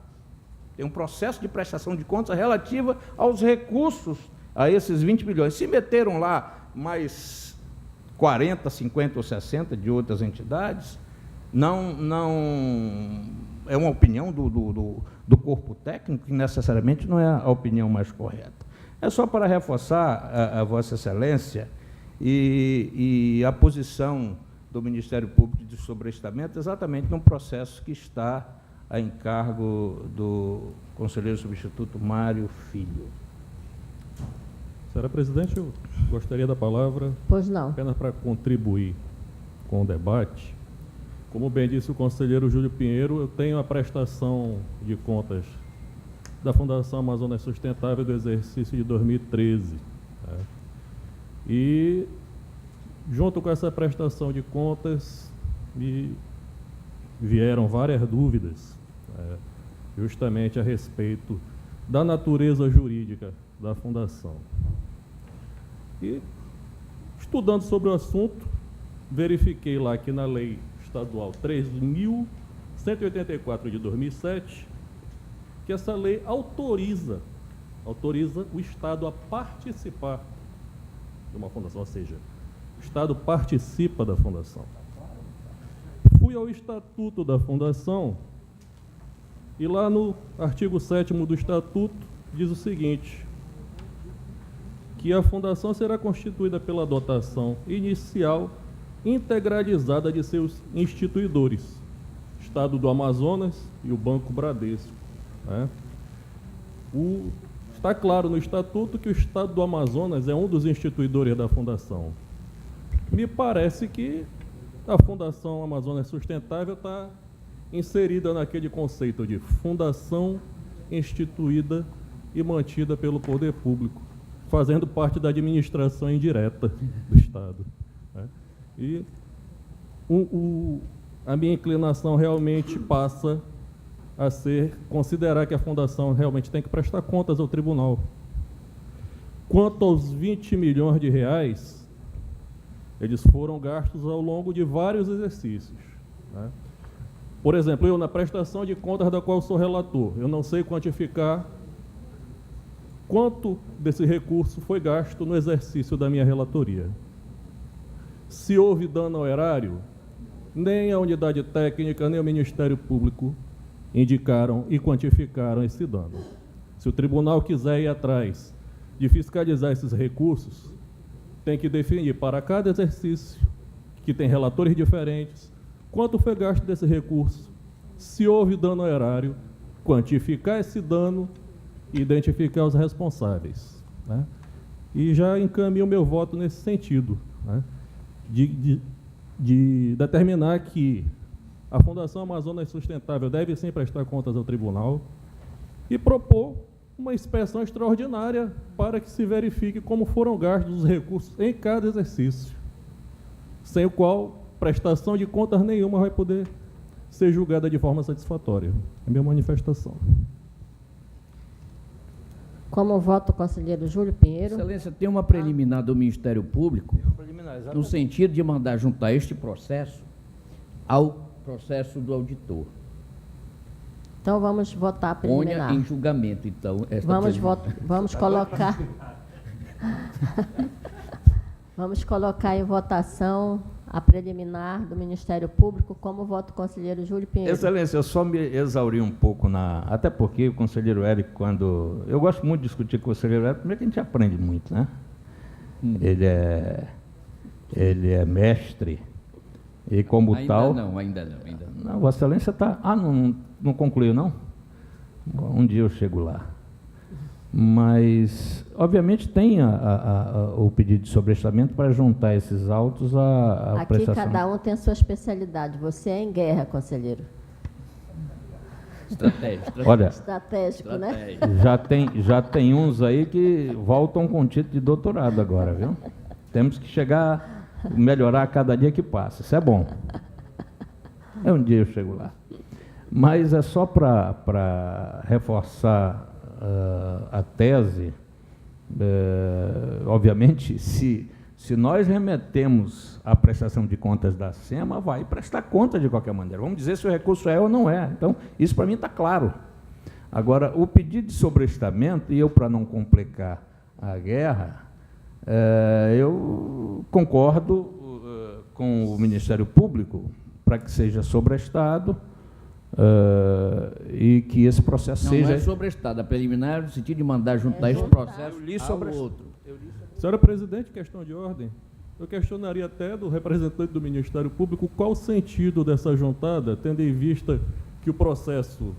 Tem um processo de prestação de contas relativa aos recursos, a esses 20 milhões. Se meteram lá mais 40, 50 ou 60 de outras entidades, não é uma opinião do corpo técnico, que necessariamente não é a opinião mais correta. É só para reforçar a Vossa Excelência e a posição do Ministério Público de Sobrestamento exatamente num processo que está a encargo do conselheiro substituto Mário Filho. Senhora Presidente, eu gostaria da palavra Pois não. apenas para contribuir com o debate. Como bem disse o conselheiro Júlio Pinheiro, eu tenho a prestação de contas da Fundação Amazônia Sustentável do exercício de 2013. Né? E, junto com essa prestação de contas, me vieram várias dúvidas, justamente a respeito da natureza jurídica da Fundação. E, estudando sobre o assunto, verifiquei lá que na Lei Estadual 3.184 de 2007, que essa lei autoriza o Estado a participar de uma fundação, ou seja, o Estado participa da fundação. Fui ao Estatuto da Fundação e lá no artigo 7º do Estatuto diz o seguinte: que a fundação será constituída pela dotação inicial integralizada de seus instituidores, Estado do Amazonas e o Banco Bradesco. Né? Está claro no Estatuto que o Estado do Amazonas é um dos instituidores da fundação. Me parece que a Fundação Amazônia Sustentável está inserida naquele conceito de fundação instituída e mantida pelo poder público, fazendo parte da administração indireta do Estado. Né? E a minha inclinação realmente passa a considerar que a Fundação realmente tem que prestar contas ao tribunal. Quanto aos 20 milhões de reais, eles foram gastos ao longo de vários exercícios. Né? Por exemplo, eu, na prestação de contas da qual sou relator, eu não sei quantificar quanto desse recurso foi gasto no exercício da minha relatoria. Se houve dano ao erário, nem a unidade técnica, nem o Ministério Público indicaram e quantificaram esse dano. Se o tribunal quiser ir atrás de fiscalizar esses recursos, tem que definir para cada exercício, que tem relatores diferentes, quanto foi gasto desse recurso, se houve dano ao erário, quantificar esse dano e identificar os responsáveis, né? E já encaminho o meu voto nesse sentido, né? De determinar que a Fundação Amazonas Sustentável deve sim prestar contas ao tribunal e propor uma inspeção extraordinária para que se verifique como foram gastos os recursos em cada exercício, sem o qual prestação de contas nenhuma vai poder ser julgada de forma satisfatória. É a minha manifestação. Como vota o conselheiro Júlio Pinheiro? Excelência, tem uma preliminar do Ministério Público, no sentido de mandar juntar este processo ao processo do auditor. Então vamos votar a preliminar. Ponha em julgamento, então. Vamos colocar. Vamos colocar em votação a preliminar do Ministério Público. Como vota o conselheiro Júlio Pinheiro? Excelência, eu só me exauri um pouco até porque o conselheiro Érico, quando... Eu gosto muito de discutir com o conselheiro Érico, primeiro que a gente aprende muito, né? Ele é mestre, e como tal... Ainda não. Não, Vossa Excelência está... não concluiu, não? Um dia eu chego lá. Mas, obviamente, tem o pedido de sobrestamento para juntar esses autos à Aqui prestação. cada um tem a sua especialidade. Você é em guerra, conselheiro. Estratégia. Olha, Estratégico, né? já tem uns aí que voltam com título de doutorado agora, viu? Temos que melhorar a cada dia que passa. Isso é bom. Um dia eu chego lá. Mas é só para reforçar a tese. Obviamente, se nós remetemos a prestação de contas da SEMA, vai prestar conta de qualquer maneira. Vamos dizer se o recurso é ou não é. Então, isso para mim está claro. Agora, o pedido de sobrestamento, e eu, para não complicar a guerra, eu concordo com o Ministério Público para que seja sobrestado e que esse processo seja... Não é sobrestado, a preliminar no sentido de mandar juntar esse processo ao outro. Senhora Presidente, questão de ordem. Eu questionaria até do representante do Ministério Público qual o sentido dessa juntada, tendo em vista que o processo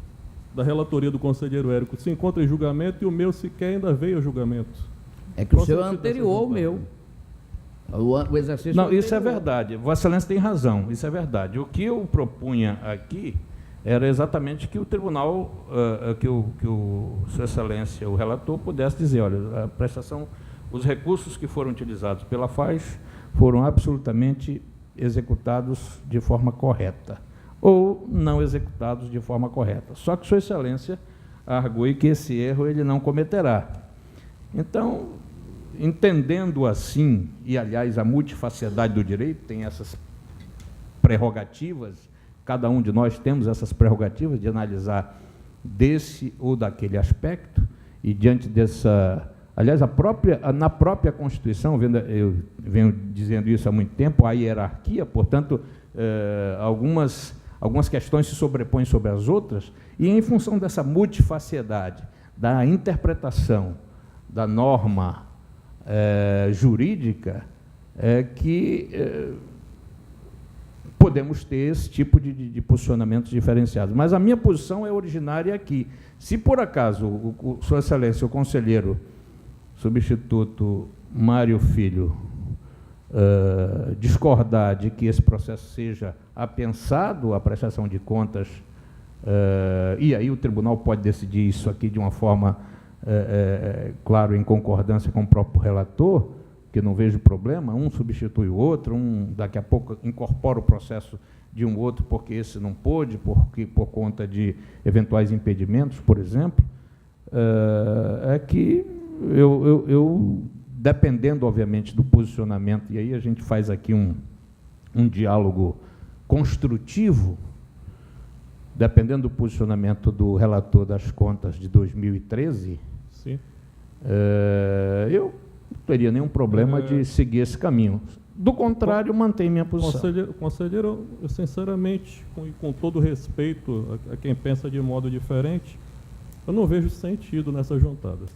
da relatoria do conselheiro Érico se encontra em julgamento e o meu sequer ainda veio a julgamento. É que o seu é anterior ao meu. O exercício Não, isso é verdade. Vossa Excelência tem razão, isso é verdade. O que eu propunha aqui era exatamente que o tribunal, que o Sua Excelência, o relator, pudesse dizer, olha, a prestação, os recursos que foram utilizados pela FAES foram absolutamente executados de forma correta, ou não executados de forma correta. Só que Sua Excelência argui que esse erro ele não cometerá. Então, entendendo assim, e aliás a multifacetada do direito tem essas prerrogativas, cada um de nós temos essas prerrogativas de analisar desse ou daquele aspecto, e diante dessa... Aliás, na própria Constituição, eu venho dizendo isso há muito tempo, há hierarquia, portanto, algumas questões se sobrepõem sobre as outras, e em função dessa multifacetada, da interpretação da norma jurídica, que podemos ter esse tipo de posicionamentos diferenciados. Mas a minha posição é originária aqui. Se, por acaso, Sua Excelência, o conselheiro substituto Mário Filho, discordar de que esse processo seja apensado, a prestação de contas, e aí o tribunal pode decidir isso aqui de uma forma, claro, em concordância com o próprio relator, que não vejo problema, um substitui o outro, daqui a pouco incorpora o processo de um outro, porque esse não pôde, por conta de eventuais impedimentos, por exemplo, é que eu, dependendo, obviamente, do posicionamento, e aí a gente faz aqui um diálogo construtivo, dependendo do posicionamento do relator das contas de 2013, sim, eu não teria nenhum problema de seguir esse caminho. Do contrário, mantenho minha posição. Conselheiro, eu sinceramente, com todo respeito a quem pensa de modo diferente, eu não vejo sentido nessas juntadas.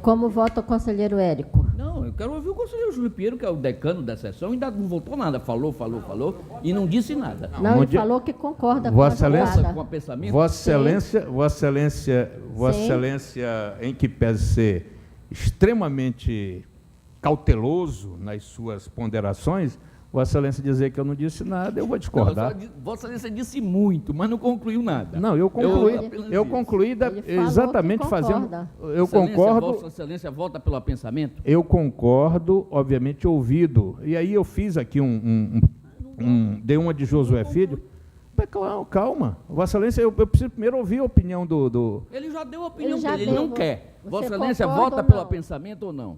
Como vota o conselheiro Érico? Não, eu quero ouvir o conselheiro Júlio Pinheiro, que é o decano da sessão, ainda não voltou nada, falou, e não disse nada. Não, ele falou que concorda Vossa com a Excelência, juntada. Com o pensamento? Vossa Excelência, em que pese ser extremamente cauteloso nas suas ponderações, Vossa Excelência dizer que eu não disse nada, eu vou discordar. Vossa Excelência disse muito, mas não concluiu nada. Não, eu concluí Ele falou exatamente que fazendo. concorda. Eu concordo. Vossa Excelência vota pelo pensamento? Eu concordo, obviamente, ouvido. E aí eu fiz aqui dei uma de Josué Filho. Mas calma, Vossa Excelência, eu preciso primeiro ouvir a opinião do... Ele já deu a opinião Ele já dele, ele deu. não quer. Você Vossa Excelência concorda vota ou pelo não? pensamento ou não?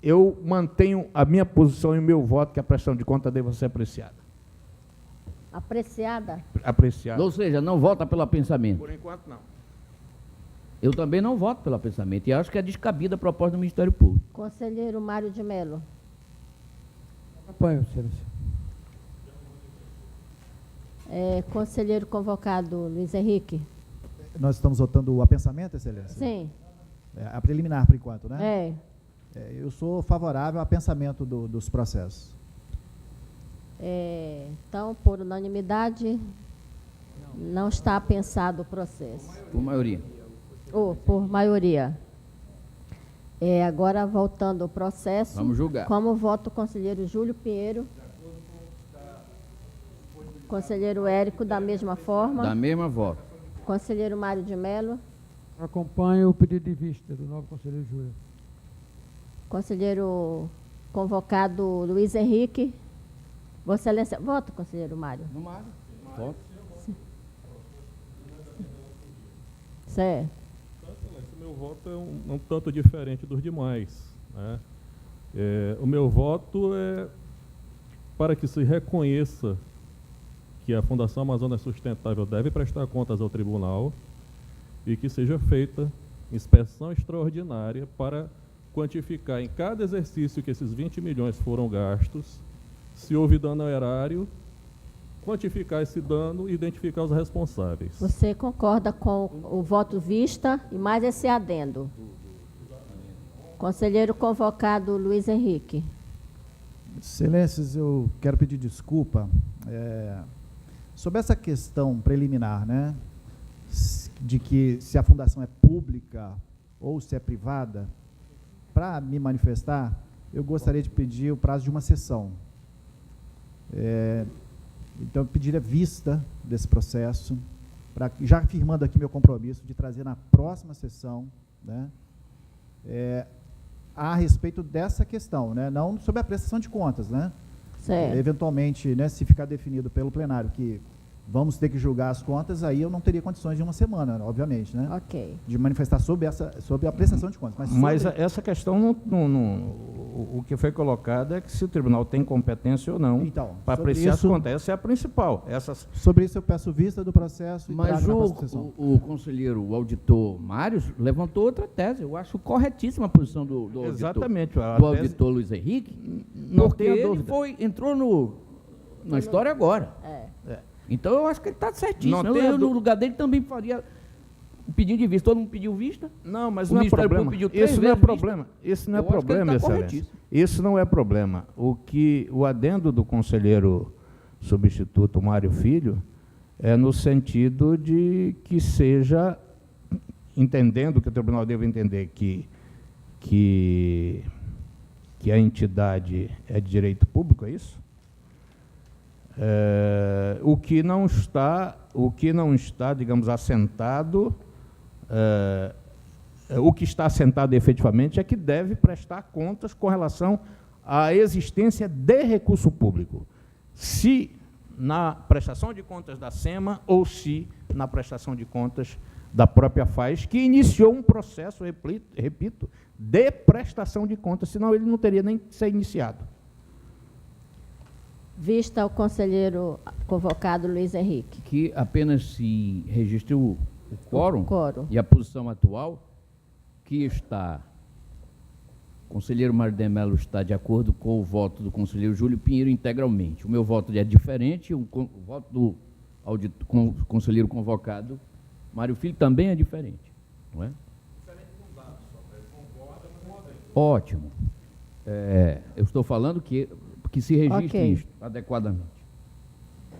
Eu mantenho a minha posição e o meu voto, que a prestação de conta deva ser apreciada. Apreciada. Ou seja, não vota pelo pensamento. Por enquanto, não. Eu também não voto pelo pensamento e acho que é descabida a proposta do Ministério Público. Conselheiro Mário de Mello. Apoio, Excelência. Conselheiro convocado Luiz Henrique. Nós estamos votando o apensamento, Excelência? Sim. A preliminar, por enquanto, né? Eu sou favorável ao pensamento dos processos. Então, por unanimidade, não está pensado o processo. Por maioria. Por maioria. Agora, voltando ao processo. Vamos julgar. Como vota o conselheiro Júlio Pinheiro? Conselheiro Érico, da mesma forma. Da mesma voto. Conselheiro Mário de Mello. Acompanho o pedido de vista do novo conselheiro Júlio. Conselheiro convocado Luiz Henrique. Vossa Excelência, vota, conselheiro Mário. No Mário. Voto. Certo. Excelência, o meu voto é um tanto diferente dos demais, né? O meu voto é para que se reconheça que a Fundação Amazonas Sustentável deve prestar contas ao tribunal e que seja feita inspeção extraordinária para quantificar em cada exercício que esses 20 milhões foram gastos, se houve dano ao erário, quantificar esse dano e identificar os responsáveis. Você concorda com o voto vista e mais esse adendo? Conselheiro convocado Luiz Henrique. Excelências, eu quero pedir desculpa sobre essa questão preliminar, né, de que se a fundação é pública ou se é privada. Para me manifestar, eu gostaria de pedir o prazo de uma sessão. Então, eu pediria vista desse processo, já afirmando aqui meu compromisso de trazer na próxima sessão, né, a respeito dessa questão, né, não sobre a prestação de contas, né? Certo. Eventualmente, né, se ficar definido pelo plenário que vamos ter que julgar as contas, aí eu não teria condições de uma semana, obviamente, né? Ok. De manifestar sobre a prestação de contas. Mas essa questão, o que foi colocado é que se o tribunal tem competência ou não Então, para sobre apreciar as isso- contas. Essa é a principal. Sobre isso eu peço vista do processo e Mas trago na próxima sessão. o conselheiro, o auditor Mário, levantou outra tese. Eu acho corretíssima a posição do auditor. Exatamente. A Do tese- auditor Luiz Henrique, Não porque tenha ele dúvida. entrou na história agora. Então eu acho que ele está certíssimo. Não tenha Eu, no dú- lugar dele, também faria um pedido de vista. Todo mundo pediu vista? Não, mas O não é Ministério problema. Público pediu 3 Isso não é vezes problema. Isso não é Eu acho que ele problema, tá Excelência. corretíssimo. Isso não é problema. O adendo do conselheiro substituto Mário Filho é no sentido de que seja, entendendo que o tribunal deve entender que a entidade é de direito público, é isso? O que não está, digamos, assentado, o que está assentado efetivamente é que deve prestar contas com relação à existência de recurso público, se na prestação de contas da SEMA ou se na prestação de contas da própria FAES, que iniciou um processo, repito, de prestação de contas, senão ele não teria nem que ser iniciado. Vista o conselheiro convocado Luiz Henrique. Que apenas se registre o quórum Quórum. e a posição atual, que está O conselheiro Mário de Mello está de acordo com o voto do conselheiro Júlio Pinheiro integralmente. O meu voto é diferente, o voto do conselheiro convocado Mário Filho também é diferente. Não é? Ótimo. Eu estou falando que se registre Ok. isto adequadamente.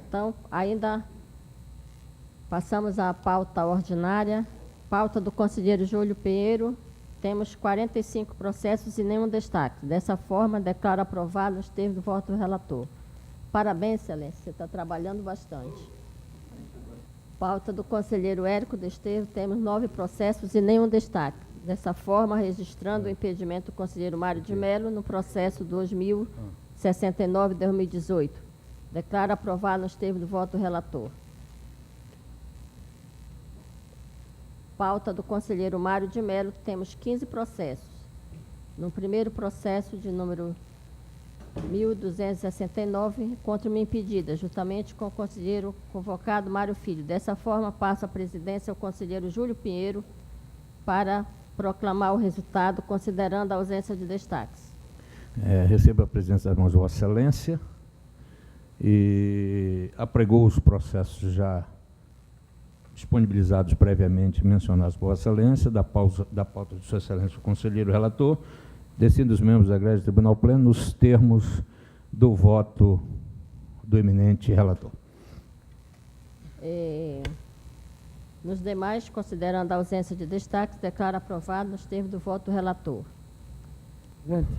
Então, ainda passamos à pauta ordinária. Pauta do conselheiro Júlio Pinheiro. Temos 45 processos e nenhum destaque. Dessa forma, declaro aprovado os termos do voto do relator. Parabéns, excelência, você está trabalhando bastante. Pauta do conselheiro Érico Desterro, temos 9 processos e nenhum destaque. Dessa forma, registrando o impedimento do conselheiro Mário de Mello no processo 2069-2018. Declaro aprovado nos termos do voto do relator. Pauta do conselheiro Mário de Mello, temos 15 processos. No primeiro processo, de número 1269, encontro-me impedida, juntamente com o conselheiro convocado Mário Filho. Dessa forma, passo a presidência ao conselheiro Júlio Pinheiro para proclamar o resultado, considerando a ausência de destaques. Recebo a presença das mãos de Vossa Excelência e apregou os processos já disponibilizados previamente, mencionados por Vossa Excelência, da pauta de Sua Excelência o conselheiro relator, descendo os membros da Egrégio Tribunal Pleno nos termos do voto do eminente relator. Nos demais, considerando a ausência de destaques, declaro aprovado nos termos do voto do relator. Gente,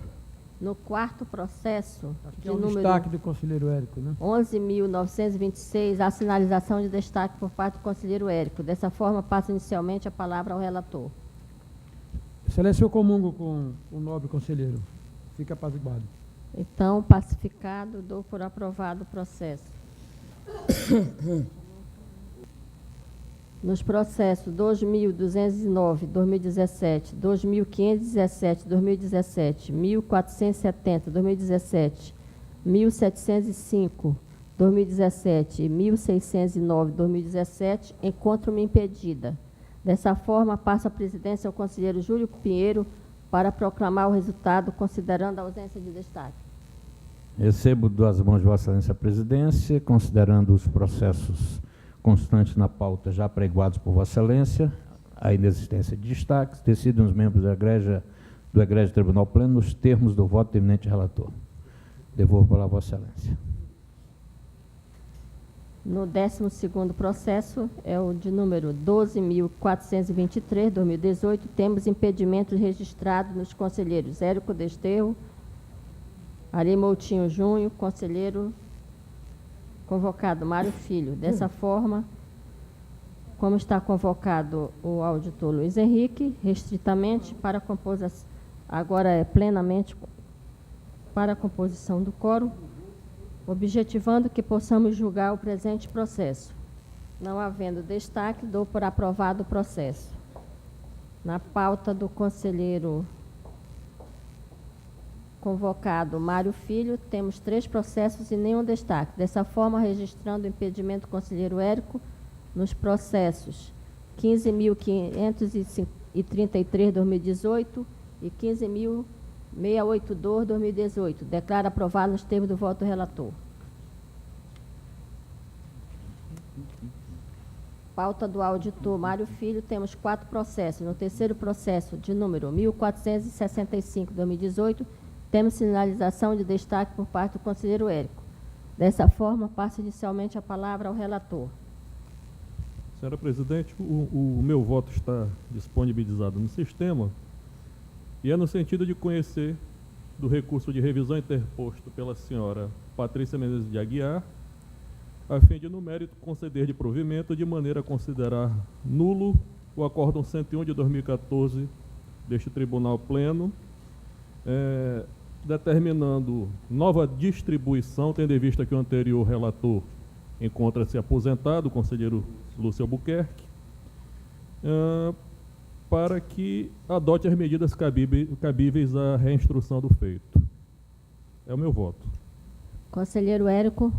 No quarto processo, aqui de é um número destaque do conselheiro Érico, né? 11.926, a sinalização de destaque por parte do conselheiro Érico. Dessa forma, passo inicialmente a palavra ao relator. Excelência, eu comungo com o nobre conselheiro. Fica apaziguado. Então, pacificado, dou por aprovado o processo. Nos processos 2.209, 2017, 2.517, 2017, 1.470, 2017, 1.705, 2017 e 1.609, 2017, encontro-me impedida. Dessa forma, passo a presidência ao conselheiro Júlio Pinheiro para proclamar o resultado, considerando a ausência de destaque. Recebo das mãos de Vossa Excelência a presidência, considerando os processos constantes na pauta já apregoados por Vossa Excelência, a inexistência de destaques, decidem os membros do Egrégio Tribunal Pleno nos termos do voto do eminente relator. Devolvo para Vossa Excelência. No 12º processo, é o de número 12.423, 2018, temos impedimentos registrados nos conselheiros Érico Desterro, Ari Moutinho Júnior, conselheiro convocado Mário Filho. Dessa forma, como está convocado o auditor Luiz Henrique, restritamente para a composição, agora é plenamente para a composição do quórum, objetivando que possamos julgar o presente processo. Não havendo destaque, dou por aprovado o processo. Na pauta do conselheiro convocado Mário Filho, temos 3 processos e nenhum destaque. Dessa forma, registrando o impedimento do conselheiro Érico nos processos 15.533, 2018 e 15.682, 2018. Declaro aprovado nos termos do voto do relator. Pauta do auditor Mário Filho, temos 4 processos. No terceiro processo, de número 1465, 2018, temos sinalização de destaque por parte do conselheiro Érico. Dessa forma, passo inicialmente a palavra ao relator. Senhora presidente, o meu voto está disponibilizado no sistema e é no sentido de conhecer do recurso de revisão interposto pela senhora Patrícia Menezes de Aguiar, a fim de, no mérito, conceder de provimento de maneira a considerar nulo o Acórdão 101 de 2014 deste Tribunal Pleno, determinando nova distribuição, tendo em vista que o anterior relator encontra-se aposentado, o conselheiro Lúcio Albuquerque, para que adote as medidas cabíveis à reinstrução do feito. É o meu voto. Conselheiro Érico.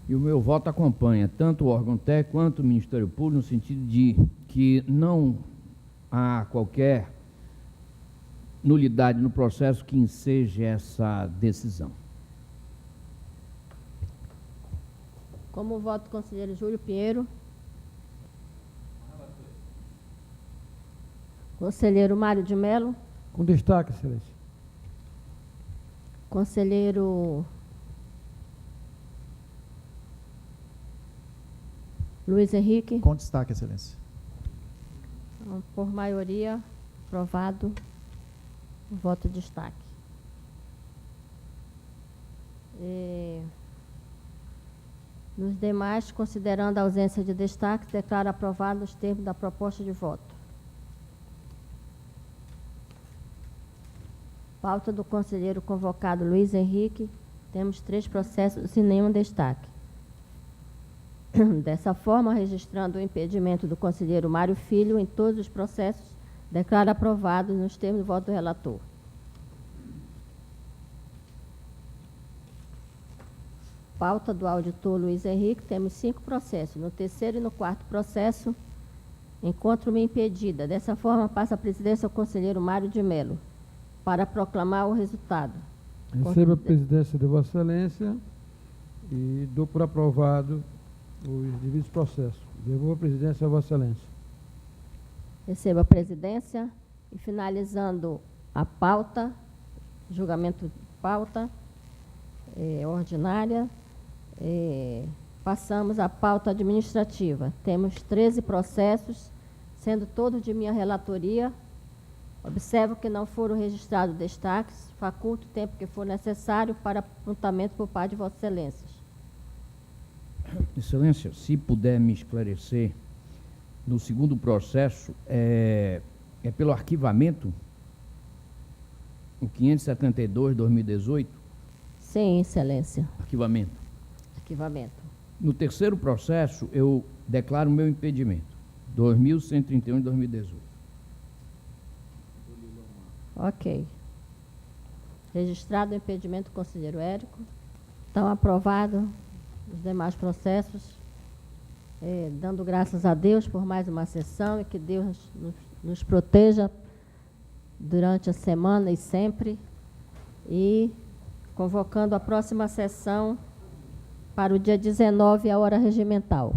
E o meu voto acompanha tanto o órgão técnico quanto o Ministério Público, no sentido de que não há qualquer nulidade no processo que enseje essa decisão. Como voto do conselheiro Júlio Pinheiro. Conselheiro Mário de Mello. Com destaque, excelência. Conselheiro Luiz Henrique. Com destaque, excelência. Então, por maioria, aprovado o voto de destaque. Nos demais, considerando a ausência de destaque, declaro aprovado os termos da proposta de voto. Pauta do conselheiro convocado Luiz Henrique. Temos 3 processos e nenhum destaque. Dessa forma, registrando o impedimento do conselheiro Mário Filho em todos os processos, declaro aprovado nos termos do voto do relator. Pauta do auditor Luiz Henrique, temos 5 processos. No terceiro e no quarto processo, encontro-me impedida. Dessa forma, passa a presidência ao conselheiro Mário de Mello, para proclamar o resultado. Recebo a presidência de Vossa Excelência e dou por aprovado os devidos processos. Devolvo a presidência a Vossa Excelência. Recebo a presidência e, finalizando a pauta, julgamento de pauta ordinária, passamos à pauta administrativa. Temos 13 processos, sendo todos de minha relatoria. Observo que não foram registrados destaques, faculto o tempo que for necessário para apontamento por parte de Vossa Excelência. Excelência, se puder me esclarecer, no segundo processo, é pelo arquivamento, o 572/2018? Sim, Excelência. Arquivamento. Arquivamento. No terceiro processo, eu declaro meu impedimento, 2131 de 2018. Ok. Registrado o impedimento do conselheiro Érico. Então, aprovado os demais processos. Dando graças a Deus por mais uma sessão e que Deus nos proteja durante a semana e sempre. E convocando a próxima sessão para o dia 19, a hora regimental.